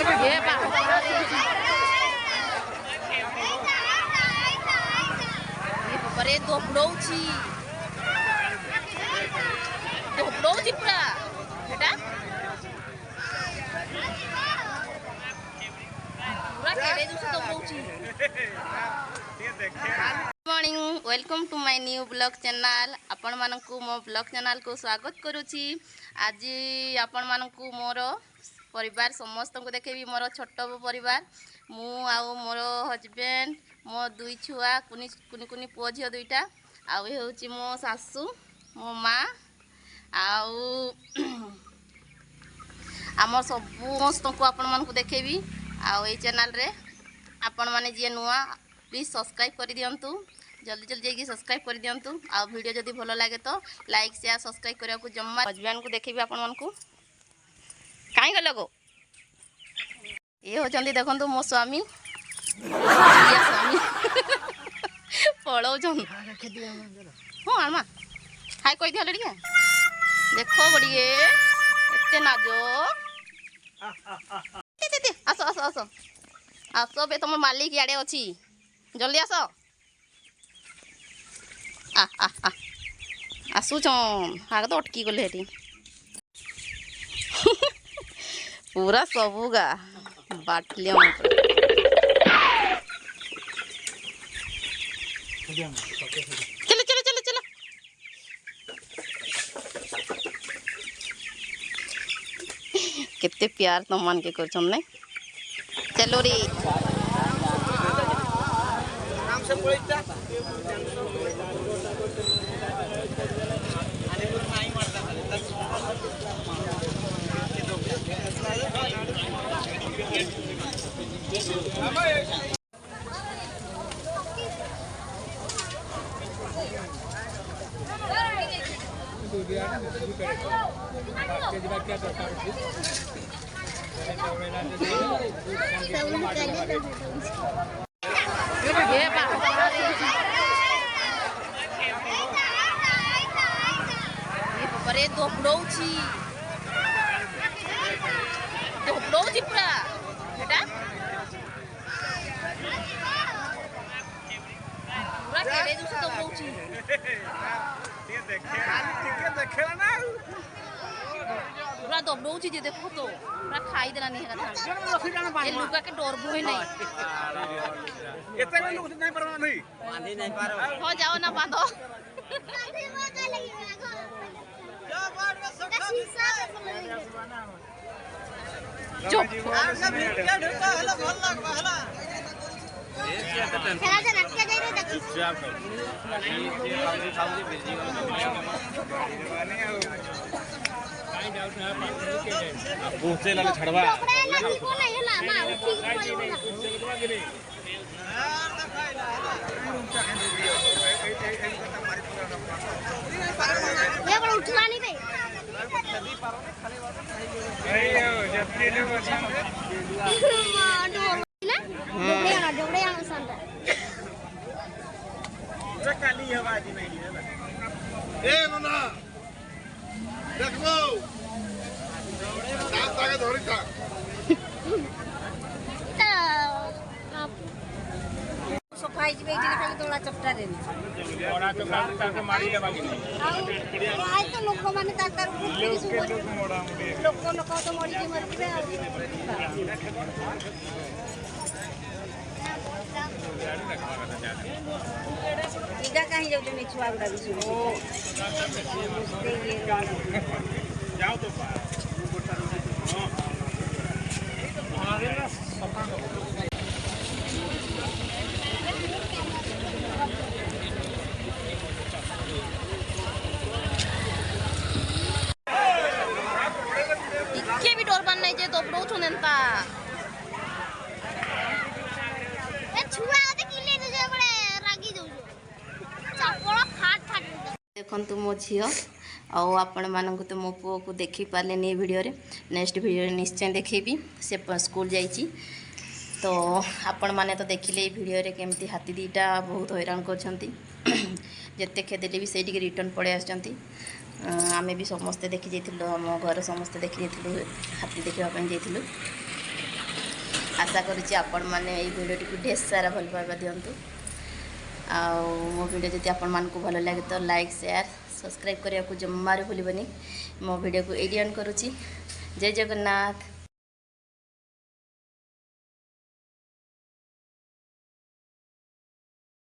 ये दोबड़ौची दोबड़ौची पूरा बेटा पूरा केड़े दूसरे दोबड़ौची। Morning welcome to my new blog channel. आपण मानकु मो ब्लॉग चैनल को स्वागत करुची। आज आपण मानकु मोर परिवार समस्त को देखेबी मोर छोट परिवार मु आउ मोर हजबैंड मो दुई छुआ कुनी कुनी कुनी पुओ झियो दुईटा आउ ये होची मो सासू मो माँ आउ आमर समस्त को आपण मानकु देखेबी आउ ए चैनल रे आपण माने जे नुआ प्लीज सब्सक्राइब कर दियंतु जल्दी जल्दी जाइए सब्सक्राइब कर दियंतु आ वीडियो जदि भल लगे तो लाइक शेयर सब्सक्राइब करिया को जम्मा। हजबैंड को देखेबी आपण मानकु काई गलो गो ये होचंदी देखंतु मो स्वामी ये स्वामी पळौ जन हो आमा हाय कहि दिया लड़िया देखो बड़िए एते नाजो आसो आसो आसो आसो बे तुम मालिक याडे अछि जल्दी आसो आ आ आ आसु छन आग तो अटकी गले हेटी पूरा सबुगा बाटलिया चलो चलो चलो चलो कितने प्यार तुम मान के कर चलो रे ये दोबड़ौची दोबड़ौची पूरा बेटा पूरा केड़े दूसरे दोबड़ौची पूरा दोबड़ौची जे देखो तो पूरा खाई देना नहीं है ये लुका के डरबो ही नहीं एते लोग नहीं परवा नहीं बांधी नहीं पारो हो जाओ ना बांधो चुप छड़वा उठला नहीं भाई सफाई जी खाली तोला चपटा रे बड़ा चपटा ताके मारी लेबा कि नहीं आइ तो लोक माने ताकर लोक तो मरी के मर के इगा कहीं जाउ जने छुआ गुडा भी सुनो जाओ तो इके भी डर बननाइ जे दोबड़ौ छनेंता ए छुआ आते किले जे बड़े रागी जाउ चापड़ फाट फाट देखंतु मो झियो आउ आपण मानक तो मो पुओ को देखि पाले नहीं वीडियो रे नेक्स्ट वीडियो रे निश्चय देखेबी से स्कूल जाइची तो आपण माने तो देखिले वीडियो रे केमती हाथी दीटा बहुत हैरान करछंती जत्ते खेदेले भी सेठी रिटर्न पड़े आछंती आमे भी समस्ते देखि जाइथिलु हम घर समस्ते देखि जाइथिलु हाथी देखिबा पई जाइथिलु आशा करुँच आपण मैंने ये भिडियोटी को ढेर सारा भल पाइबा दिंतु आउ मो वीडियो जब आपण मानक भल लगे तो लाइक शेयर सब्सक्राइब करने को जमार भूलबनी। मो वीडियो को एडियन करुँची। जय जगन्नाथ।